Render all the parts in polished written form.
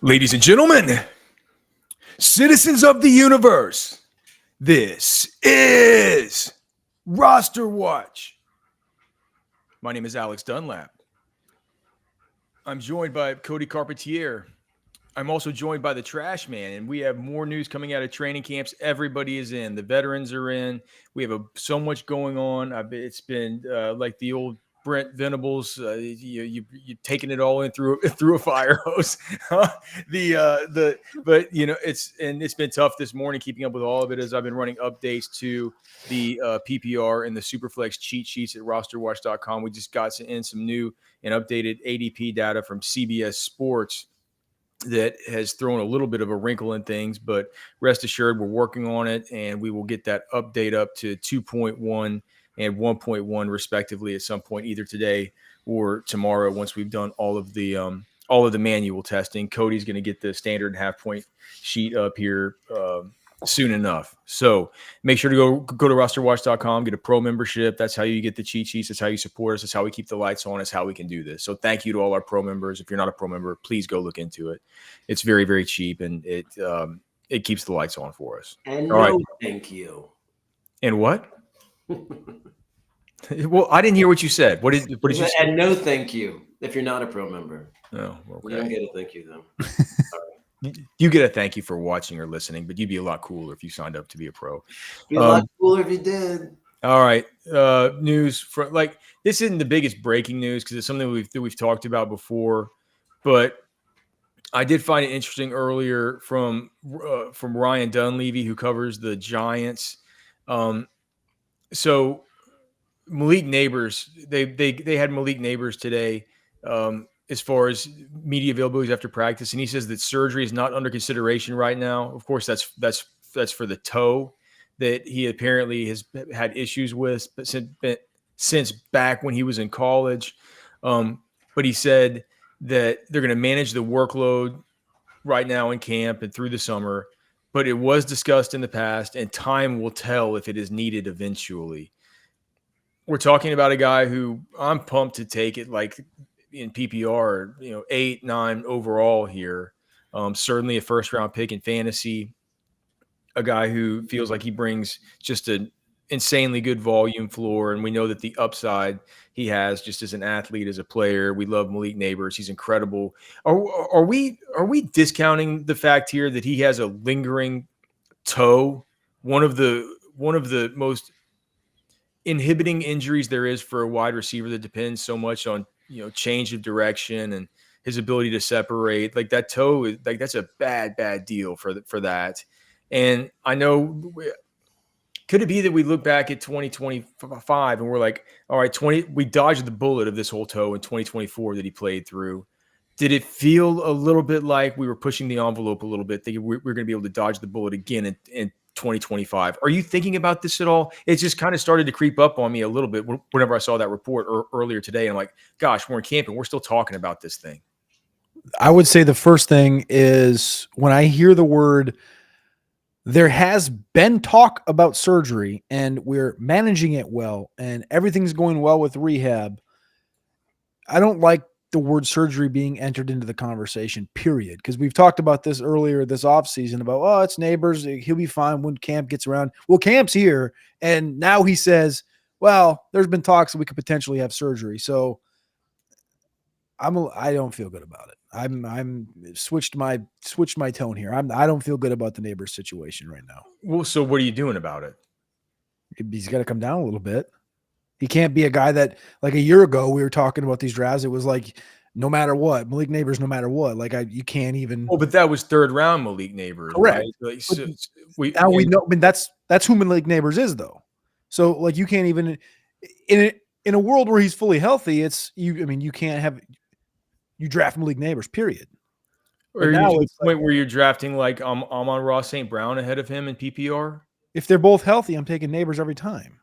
Ladies and gentlemen, citizens of the universe, this is Roster Watch. My name is Alex Dunlap. I'm joined by Cody Carpentier. I'm also joined by the Trash Man, and we have more news coming out of training camps. Everybody is in. The veterans are in. We have so much going on. It's been like the old Brent Venables. You taking it all in through a fire hose. But it's been tough this morning keeping up with all of it as I've been running updates to the PPR and the Superflex cheat sheets at RosterWatch.com. We just got in some new and updated ADP data from CBS Sports that has thrown a little bit of a wrinkle in things, but rest assured we're working on it, and we will get that update up to 2.1 and 1.1 respectively at some point, either today or tomorrow once we've done all of the manual testing. Cody's going to get the standard half point sheet up here soon enough. So make sure to go to rosterwatch.com, get a pro membership. That's how you get the cheat sheets. That's how you support us. That's how we keep the lights on. That's how we can do this. So thank you to all our pro members. If you're not a pro member, please go look into it. It's very, very cheap, and it keeps the lights on for us. And all right. Thank you. And what? Well, I didn't hear what you said. What did you say? And no thank you if you're not a pro member. Oh, okay. You don't get a thank you, though. You get a thank you for watching or listening, but you'd be a lot cooler if you signed up to be a pro. Be a lot cooler if you did. All right. News for this isn't the biggest breaking news because it's something we've talked about before, but I did find it interesting earlier from Ryan Dunleavy, who covers the Giants. So Malik Nabers, they had Malik Nabers today. As far as media availabilities after practice, and he says that surgery is not under consideration right now. Of course, that's for the toe that he apparently has had issues with since back when he was in college. But he said that they're going to manage the workload right now in camp and through the summer. But it was discussed in the past, and time will tell if it is needed eventually. We're talking about a guy who I'm pumped to take it in PPR, 8, 9 overall here. Certainly a first round pick in fantasy, a guy who feels like he brings just an insanely good volume floor. And we know that the upside he has just as an athlete, as a player. We love Malik Nabers. He's incredible. Are we discounting the fact here that he has a lingering toe? One of the most inhibiting injuries there is for a wide receiver that depends so much on change of direction and his ability to separate. Like that toe is that's a bad deal for that. And I know, could it be that we look back at 2025 and we're like, all right, we dodged the bullet of this whole toe in 2024 that he played through. Did it feel a little bit like we were pushing the envelope a little bit, thinking we're going to be able to dodge the bullet again in 2025? Are you thinking about this at all? It just kind of started to creep up on me a little bit whenever I saw that report earlier today. And I'm like, gosh, we're in camp and we're still talking about this thing. I would say the first thing is when I hear the word, there has been talk about surgery and we're managing it well and everything's going well with rehab. I don't like the word surgery being entered into the conversation, period. Because we've talked about this earlier this offseason about, it's Nabers. He'll be fine when camp gets around. Well, camp's here. And now he says, well, there's been talks that we could potentially have surgery. So I don't feel good about it. I'm switched my tone here. I don't feel good about the Nabers situation right now. Well, so what are you doing about it? He's got to come down a little bit. He can't be a guy that, like a year ago, we were talking about these drafts. It was like, no matter what, Malik Nabers, no matter what. You can't even. Oh, but that was third round Malik Nabers. Correct. Right? We know, I mean, that's who Malik Nabers is, though. So, you can't even in a world where he's fully healthy. It's you. I mean, you can't have you draft Malik Nabers. Period. Or now it's the point where you're drafting Amon-Ra St. Brown ahead of him in PPR. If they're both healthy, I'm taking Nabers every time.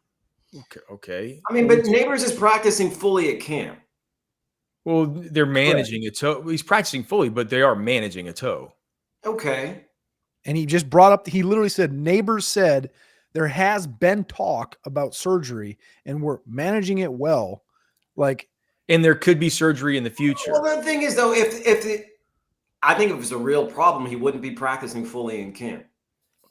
Okay. I mean, but Nabers is practicing fully at camp. Well, they're managing a toe. He's practicing fully, but they are managing a toe. Okay. And he just brought up, he literally said, Nabers said there has been talk about surgery and we're managing it well. And there could be surgery in the future. Well, the thing is, though, I think if it was a real problem, he wouldn't be practicing fully in camp.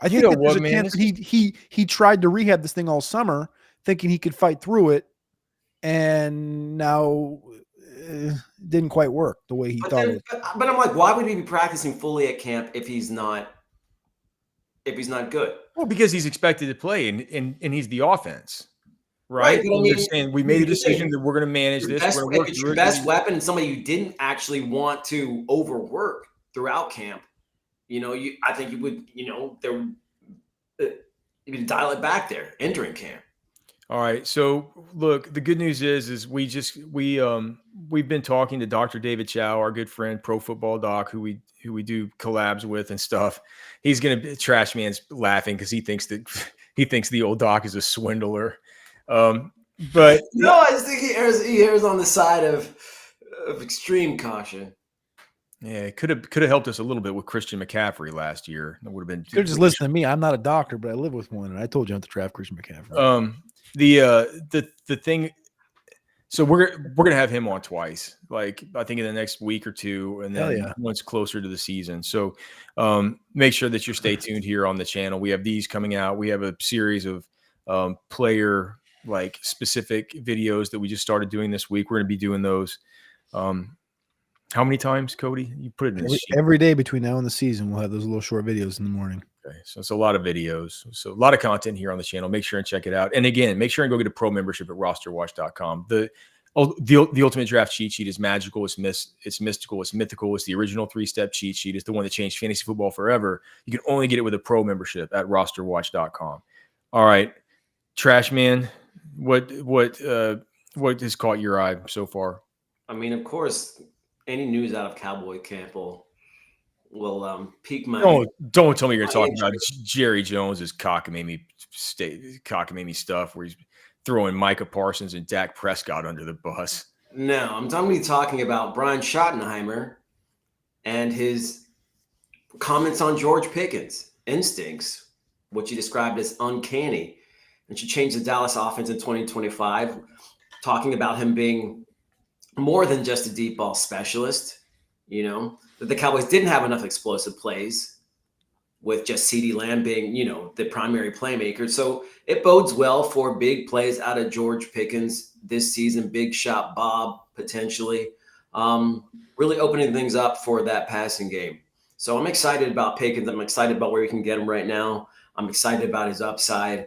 I You think know that there's what, a man? chance that he tried to rehab this thing all summer, thinking he could fight through it, and now didn't quite work the way he But thought it then, was. but I'm like, why would he be practicing fully at camp if he's not good? Well, because he's expected to play and he's the offense, Right, right? but I And they're mean, saying we made a decision that we're going to manage this. We're going to if work it's through your it. best weapon and somebody you didn't actually want to overwork throughout camp, I think you would, you would dial it back there entering camp. All right. So look, the good news is we've been talking to Dr. David Chow, our good friend, Pro Football Doc, who we do collabs with and stuff. He's gonna be Trash Man's laughing because he thinks the old doc is a swindler. But No, I just think he errs on the side of extreme caution. yeah, it could have helped us a little bit with Christian McCaffrey last year. That would have been They're just listening to me. I'm not a doctor, but I live with one, and I told you not to draft Christian McCaffrey. The thing. So we're gonna have him on twice, like I think in the next week or two, and then once closer to the season. So make sure that you stay tuned here on the channel. We have these coming out. We have a series of player like specific videos that we just started doing this week. We're gonna be doing those. How many times, Cody? You put it in every day between now and the season. We'll have those little short videos in the morning. Okay, so it's a lot of videos. So a lot of content here on the channel. Make sure and check it out. And again, make sure and go get a pro membership at RosterWatch.com. The ultimate draft cheat sheet is magical. It's mystical. It's mythical. It's the original 3-step cheat sheet. It's the one that changed fantasy football forever. You can only get it with a pro membership at RosterWatch.com. All right, Trash Man, what has caught your eye so far? I mean, of course, any news out of Cowboy camp will pique my. Don't tell me you're talking about Jerry Jones's cockamamie stuff where he's throwing Micah Parsons and Dak Prescott under the bus. No, I'm talking about Brian Schottenheimer and his comments on George Pickens' instincts, which he described as uncanny, and should change the Dallas offense in 2025. Talking about him being more than just a deep ball specialist, that the Cowboys didn't have enough explosive plays with just CeeDee Lamb being, the primary playmaker. So it bodes well for big plays out of George Pickens this season, big shot Bob potentially, really opening things up for that passing game. So I'm excited about Pickens. I'm excited about where we can get him right now. I'm excited about his upside.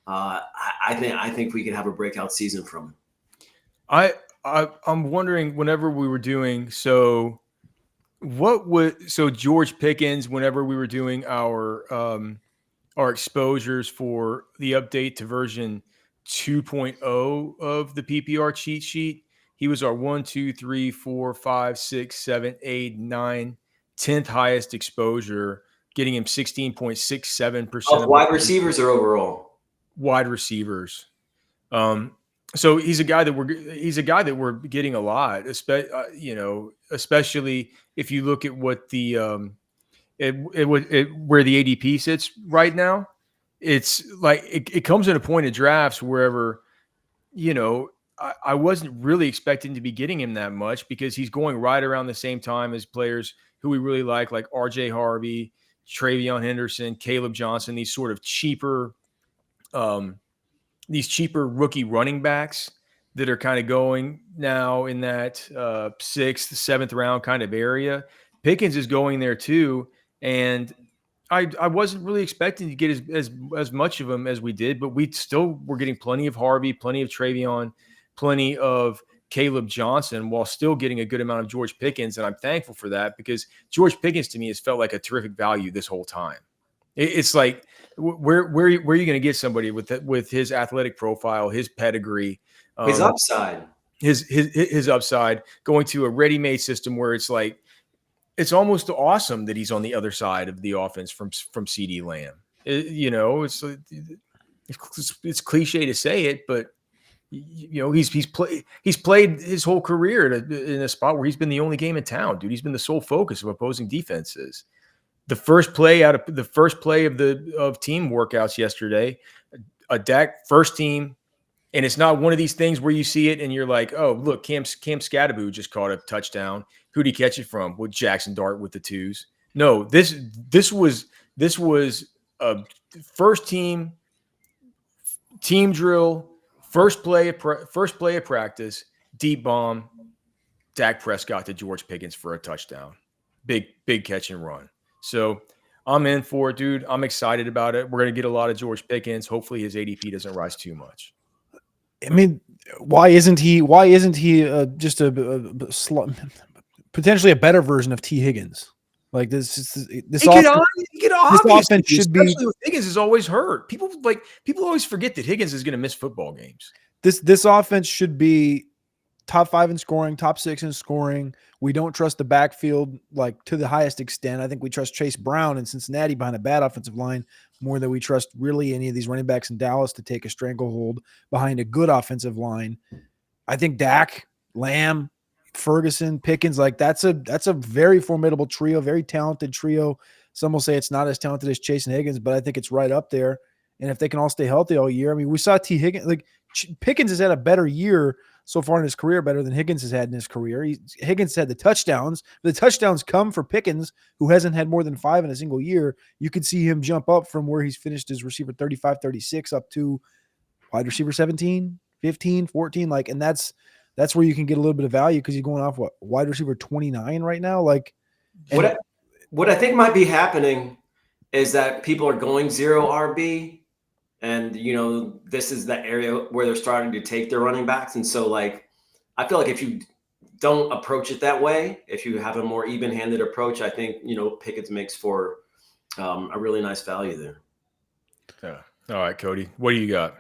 I think we could have a breakout season from him. I'm wondering whenever we were doing George Pickens, whenever we were doing our exposures for the update to version 2.0 of the PPR cheat sheet, he was our 1, 2, 3, 4, 5, 6, 7, 8, 9, 10th highest exposure, getting him 16.67% of wide receivers or overall? Wide receivers. So he's a guy that we're getting a lot, especially if you look at what the where the ADP sits right now. It's like it comes in a point of drafts wherever, I wasn't really expecting to be getting him that much because he's going right around the same time as players who we really like RJ Harvey, Travion Henderson, Caleb Johnson, these sort of cheaper rookie running backs that are kind of going now in that 6th, 7th round kind of area. Pickens is going there too. And I wasn't really expecting to get as much of them as we did, but we still were getting plenty of Harvey, plenty of Travion, plenty of Caleb Johnson while still getting a good amount of George Pickens. And I'm thankful for that because George Pickens to me has felt like a terrific value this whole time. It's like, where are you going to get somebody with his athletic profile, his pedigree, his upside, his upside, going to a ready-made system where it's like, it's almost awesome that he's on the other side of the offense from CeeDee Lamb. It's cliche to say it, but he's played his whole career in a spot where he's been the only game in town, dude. He's been the sole focus of opposing defenses. The first play of team workouts yesterday, a Dak first team And it's not one of these things where you see it and you're like, oh, look, Cam Scattaboo just caught a touchdown. Who'd he catch it from? With Jackson Dart with the twos. No, this was a first team drill, first play of practice, deep bomb, Dak Prescott to George Pickens for a touchdown. Big catch and run. So I'm in for it, dude. I'm excited about it. We're going to get a lot of George Pickens. Hopefully his ADP doesn't rise too much. I mean, why isn't he just potentially a better version of T. Higgins? Like this offense should be. Especially with Higgins is always hurt. People always forget that Higgins is going to miss football games. This offense should be top 5 in scoring, top 6 in scoring. We don't trust the backfield like to the highest extent. I think we trust Chase Brown in Cincinnati behind a bad offensive line more than we trust really any of these running backs in Dallas to take a stranglehold behind a good offensive line. I think Dak, Lamb, Ferguson, Pickens, like that's a very formidable trio, very talented trio. Some will say it's not as talented as Chase and Higgins, but I think it's right up there. And if they can all stay healthy all year, I mean, we saw T. Higgins, like Pickens has had a better year so far in his career, better than Higgins has had in his career. Higgins had the touchdowns. The touchdowns come for Pickens, who hasn't had more than 5 in a single year. You could see him jump up from where he's finished as receiver 35, 36 up to wide receiver 17, 15, 14. Like, and that's where you can get a little bit of value because he's going off wide receiver 29 right now. Like, what I think might be happening is that people are going 0 RB. And, this is the area where they're starting to take their running backs. And so, like, I feel like if you don't approach it that way, if you have a more even-handed approach, I think, Pickens makes for a really nice value there. Yeah. All right, Cody, what do you got?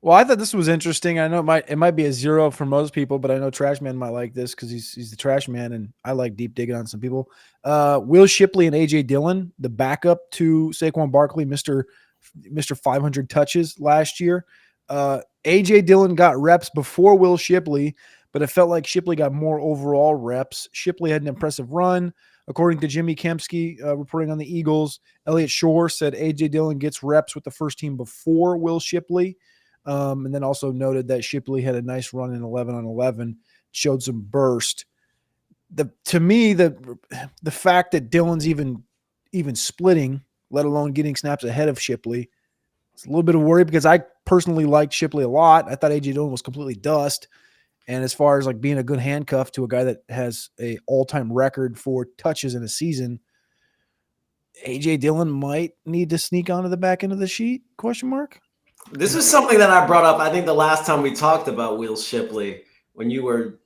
Well, I thought this was interesting. I know it might be a 0 for most people, but I know Trash Man might like this because he's the Trash Man, and I like deep digging on some people. Will Shipley and A.J. Dillon, the backup to Saquon Barkley, Mr. 500 touches last year. A.J. Dillon got reps before Will Shipley, but it felt like Shipley got more overall reps. Shipley had an impressive run. According to Jimmy Kempski, reporting on the Eagles, Elliott Shore said A.J. Dillon gets reps with the first team before Will Shipley. And then also noted that Shipley had a nice run in 11-on-11, showed some burst. To me, the fact that Dillon's even splitting, let alone getting snaps ahead of Shipley, it's a little bit of worry because I personally liked Shipley a lot. I thought A.J. Dillon was completely dust. And as far as like being a good handcuff to a guy that has a all-time record for touches in a season, A.J. Dillon might need to sneak onto the back end of the sheet, ? This is something that I brought up, I think, the last time we talked about Will Shipley, when you were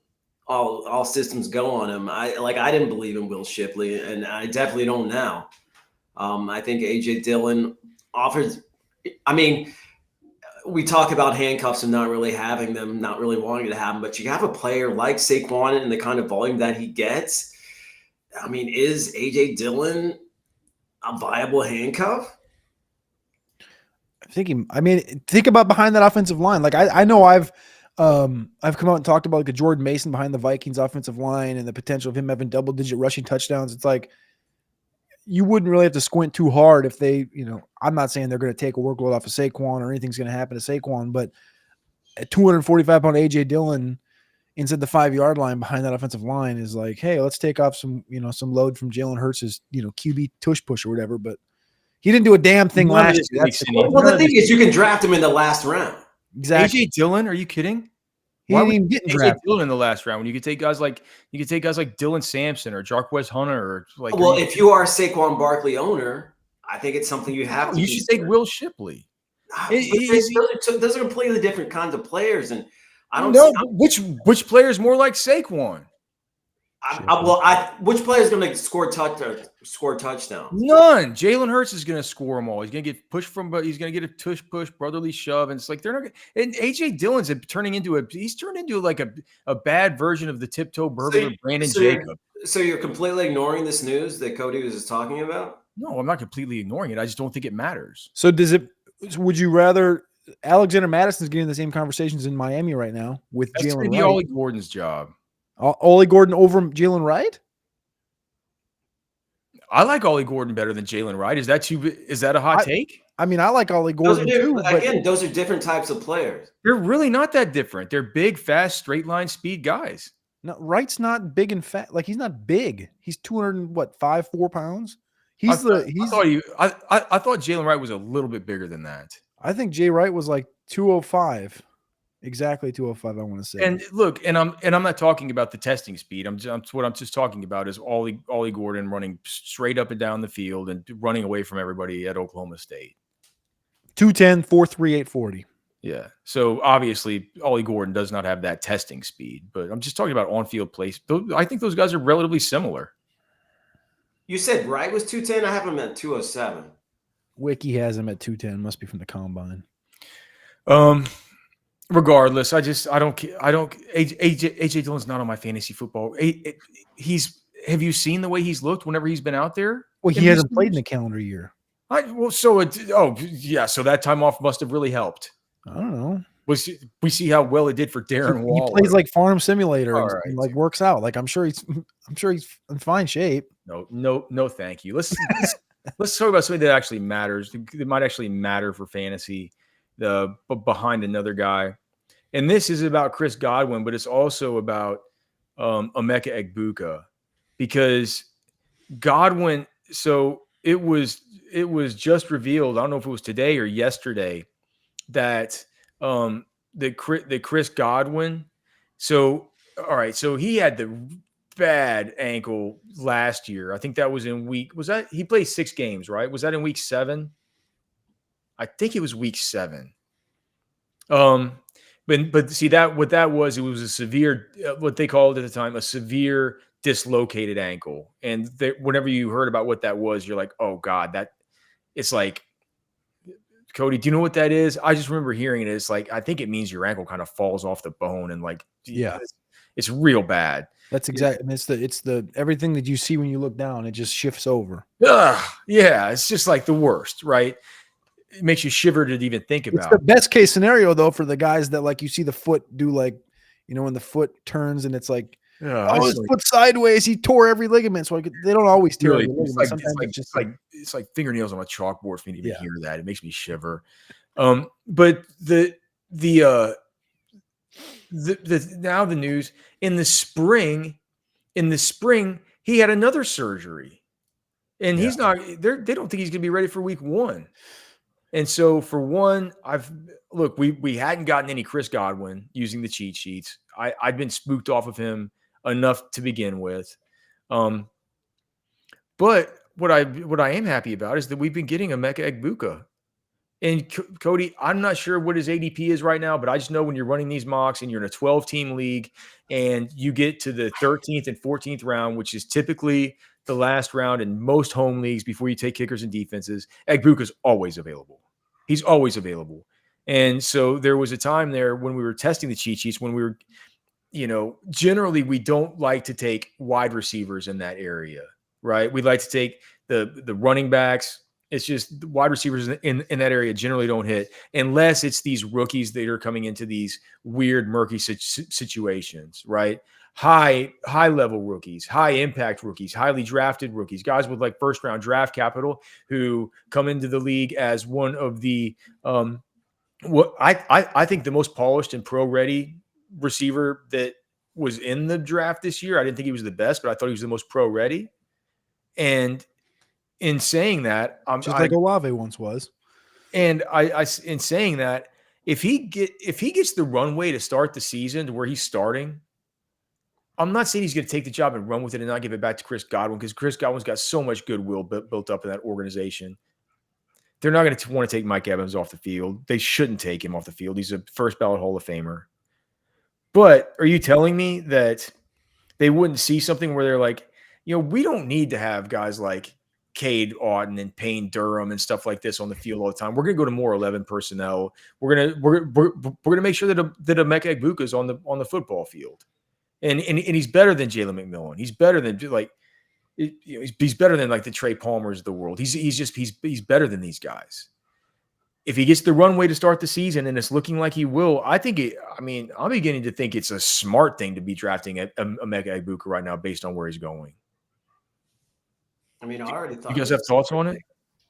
all systems go on him. I didn't believe in Will Shipley, and I definitely don't now. I think A.J. Dillon offers – I mean, we talk about handcuffs and not really having them, not really wanting to have them, but you have a player like Saquon and the kind of volume that he gets. I mean, is A.J. Dillon a viable handcuff? Think about behind that offensive line. Like I know I've come out and talked about like a Jordan Mason behind the Vikings offensive line and the potential of him having double-digit rushing touchdowns. It's like you wouldn't really have to squint too hard if they, I'm not saying they're going to take a workload off of Saquon or anything's going to happen to Saquon, but a 245-pound A.J. Dillon inside the 5-yard line behind that offensive line is like, hey, let's take off some load from Jalen Hurts' QB tush push or whatever, but he didn't do a damn thing last year. Well, the thing is, you can draft him in the last round. Exactly. A.J. Dillon, are you kidding? He didn't even get A.J. Dillon in the last round when you could take guys like Dylan Sampson or Jarquez Hunter or like. Well, if you are a Saquon Barkley owner, I think it's something you have to. You should take Will Shipley. Those are completely different kinds of players, and I don't know which player is more like Saquon. Which player is going to score touchdowns? None. Jalen Hurts is going to score them all. He's going to get pushed but he's going to get a tush push, brotherly shove, and it's like they're not. And AJ Dillon's turning into like a bad version of the tiptoe burglar Brandon Jacob. So you're completely ignoring this news that Cody was talking about? No, I'm not completely ignoring it. I just don't think it matters. So would you rather? Alexander Madison's getting the same conversations in Miami right now with Jalen Wright. That's going to be Ollie Gordon's job. Ollie Gordon over Jalen Wright? I like Ollie Gordon better than Jalen Wright. Is that a hot take? I mean, I like Ollie Gordon too, but again, those are different types of players. They're really not that different. They're big, fast, straight line speed guys. no, Wright's not big and fat. Like he's not big. He's 4 pounds. I thought Jalen Wright was a little bit bigger than that. I think Jay Wright was like 205. Exactly 205, I want to say. And look, and I'm not talking about the testing speed. What I'm just talking about is Ollie Gordon running straight up and down the field and running away from everybody at Oklahoma State. 210, 4.3, 840. Yeah. So obviously Ollie Gordon does not have that testing speed, but I'm just talking about on-field plays. I think those guys are relatively similar. You said Wright was 210. I have him at 207. Wiki has him at 210. Must be from the combine. Regardless, I don't. AJ Dillon's not on my fantasy football. Have you seen the way he's looked whenever he's been out there? Well, he hasn't played in the calendar year. So that time off must have really helped. I don't know. We see how well it did for Darren Waller. He plays like Farm Simulator and right. like works out. Like I'm sure he's in fine shape. No, thank you. Let's talk about something that actually matters. That might actually matter for fantasy. Behind another guy, and this is about Chris Godwin, but it's also about Emeka Egbuka, because Godwin. So it was just revealed. I don't know if it was today or yesterday that that Chris Godwin. So all right, so he had the bad ankle last year. I think that was in he played 6 games, right? Was that in week 7? I think it was week 7. But see what that was, it was a severe, what they called at the time, a severe dislocated ankle. And whenever you heard about what that was, you're like, oh God, it's like, Cody, do you know what that is? I just remember hearing it. It's like, I think it means your ankle kind of falls off the bone and like, yeah, it's real bad. That's exactly. It's the everything that you see when you look down, it just shifts over. Yeah, it's just like the worst, right? It makes you shiver to even think about. It's the best case scenario though for the guys that like you see the foot do like, when the foot turns and it's like, his foot sideways, he tore every ligament. So they don't always tear every ligament. It's like fingernails on a chalkboard for me to even hear that. It makes me shiver. But the now the news in the spring, he had another surgery, and he's not. They don't think he's going to be ready for week 1. And so for one, we hadn't gotten any Chris Godwin using the cheat sheets. I'd been spooked off of him enough to begin with. But what I am happy about is that we've been getting Emeka Egbuka. And Cody, I'm not sure what his ADP is right now, but I just know when you're running these mocks and you're in a 12-team league and you get to the 13th and 14th round, which is typically the last round in most home leagues before you take kickers and defenses, Egbuka's always available. He's always available. And so there was a time there when we were testing the cheat sheets, when we were, generally we don't like to take wide receivers in that area, right? We like to take the running backs. It's just the wide receivers in that area generally don't hit unless it's these rookies that are coming into these weird, murky situations, right? High level rookies, high impact rookies, highly drafted rookies, guys with like first round draft capital who come into the league as one of the what I think the most polished and pro ready receiver that was in the draft this year. I didn't think he was the best, but I thought he was the most pro ready. And in saying that, just like Olave once was. And in saying that, if he gets the runway to start the season to where he's starting, I'm not saying he's going to take the job and run with it and not give it back to Chris Godwin, because Chris Godwin's got so much goodwill built up in that organization. They're not going to want to take Mike Evans off the field. They shouldn't take him off the field. He's a first ballot Hall of Famer. But are you telling me that they wouldn't see something where they're like, we don't need to have guys like Cade Auden and Payne Durham and stuff like this on the field all the time. We're going to go to more 11 personnel. We're going to make sure that Emeka Egbuka is on the football field, and he's better than Jalen McMillan. He's better than he's better than like the Trey Palmers of the world. He's better than these guys. If he gets the runway to start the season and it's looking like he will, I'm beginning to think it's a smart thing to be drafting Emeka Egbuka right now based on where he's going. I mean, I already thought You guys have thoughts on it?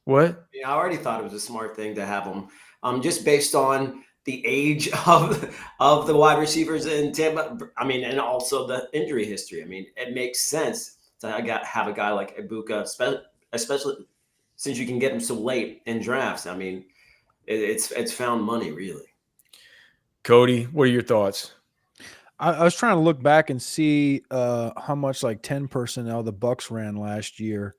What? Yeah, I already thought it was a smart thing to have him, just based on the age of the wide receivers in Tampa. I mean, and also the injury history. I mean, it makes sense to have a guy like Ibuka, especially since you can get him so late in drafts. I mean, it's found money, really. Cody, what are your thoughts? I was trying to look back and see how much like 10 personnel the Bucks ran last year,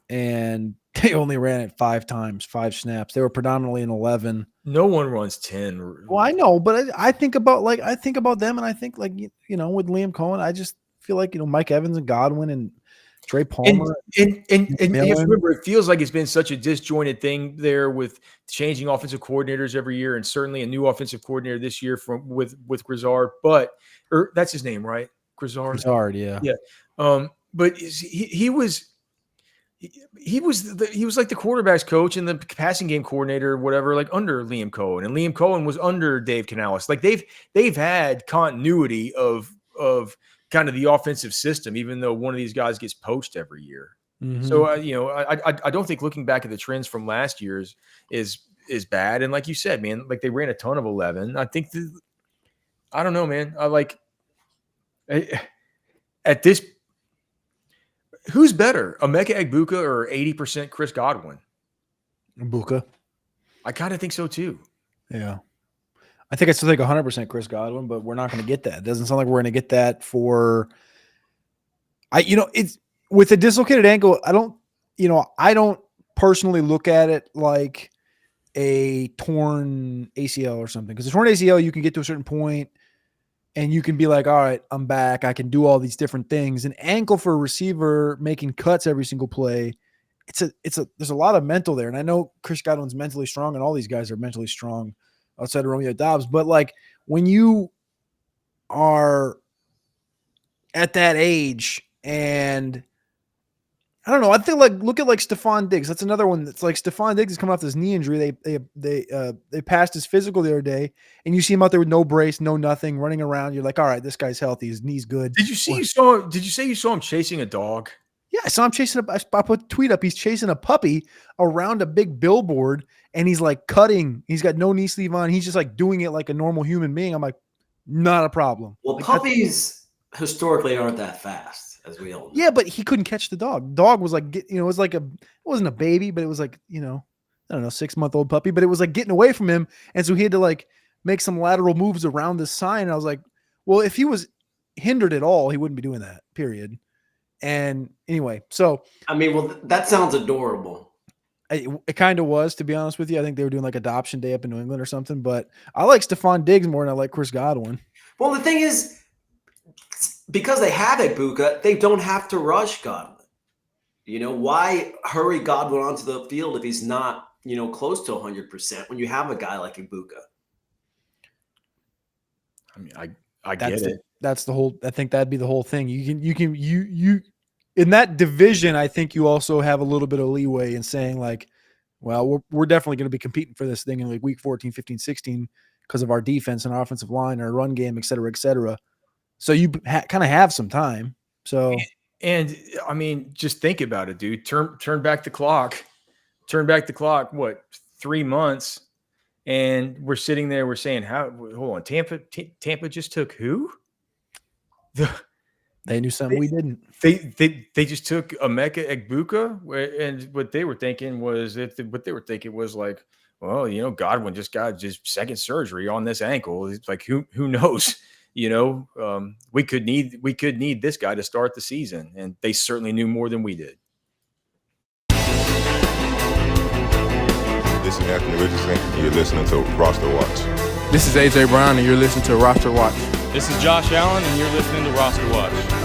and they only ran it 5 times, 5 snaps. They were predominantly in 11. No one runs 10. Well, I know, but I think about them, and I think like you know, with Liam Cohen, I just feel like, you know, Mike Evans and Godwin and Trey Palmer. And you have to remember, it feels like it's been such a disjointed thing there with changing offensive coordinators every year, and certainly a new offensive coordinator this year with Grizzard. But that's his name, right? Grizzard, yeah. But he was like the quarterback's coach and the passing game coordinator, whatever, like under Liam Cohen, and Liam Cohen was under Dave Canales. Like they've had continuity of kind of the offensive system, even though one of these guys gets poached every year. Mm-hmm. So, you know, I don't think looking back at the trends from last year's is bad. And like you said, man, like they ran a ton of 11. I think I don't know, man. At this, who's better, Emeka Egbuka or 80% Chris Godwin? Egbuka. I kind of think so too. Yeah. I think I still think 100% Chris Godwin, but we're not going to get that. It doesn't sound like we're going to get that it's with a dislocated ankle. I don't personally look at it like a torn ACL or something, because a torn ACL, you can get to a certain point and you can be like, all right, I'm back. I can do all these different things. An ankle for a receiver making cuts every single play, there's a lot of mental there. And I know Chris Godwin's mentally strong, and all these guys are mentally strong outside of Romeo Doubs. But like when you are at that age, and I don't know, I think like look at like Stephon Diggs. That's another one that's like Stephon Diggs is coming off this knee injury. They passed his physical the other day, and you see him out there with no brace, no nothing, running around. You're like, all right, this guy's healthy. His knee's good. Did you say you saw him chasing a dog? Yeah, I saw him chasing I put a tweet up. He's chasing a puppy around a big billboard, and he's like cutting. He's got no knee sleeve on. He's just like doing it like a normal human being. I'm like, not a problem. Well, like, puppies historically aren't that fast, as we all know. Yeah, but he couldn't catch the dog. Dog was like, it was like it wasn't a baby, but it was like, I don't know, 6-month-old puppy, but it was like getting away from him. And so he had to like make some lateral moves around this sign. And I was like, well, if he was hindered at all, he wouldn't be doing that, period. And anyway, so I mean, well, that sounds adorable. It kind of was, to be honest with you. I think they were doing like adoption day up in New England or something, but I like Stephon Diggs more than I like Chris Godwin. Well, the thing is, because they have Ibuka, they don't have to rush Godwin. Why hurry Godwin onto the field if he's not, close to 100% when you have a guy like Ibuka? I mean, I get it. That's the whole. I think that'd be the whole thing. You in that division. I think you also have a little bit of leeway in saying like, well, we're definitely going to be competing for this thing in like week 14, 15, 16 because of our defense and our offensive line, our run game, et cetera, et cetera. So you kind of have some time. So, and I mean, just think about it, dude. Turn back the clock. Turn back the clock. What, 3 months? And we're sitting there. We're saying, hold on. Tampa just took who? They knew something we didn't. They just took Emeka Egbuka, and what they were thinking was like, well, Godwin just got second surgery on this ankle. It's like who knows? We could need this guy to start the season, and they certainly knew more than we did. This is Anthony Richardson, and you're listening to RosterWatch. This is AJ Brown, and you're listening to RosterWatch. This is Josh Allen, and you're listening to RosterWatch.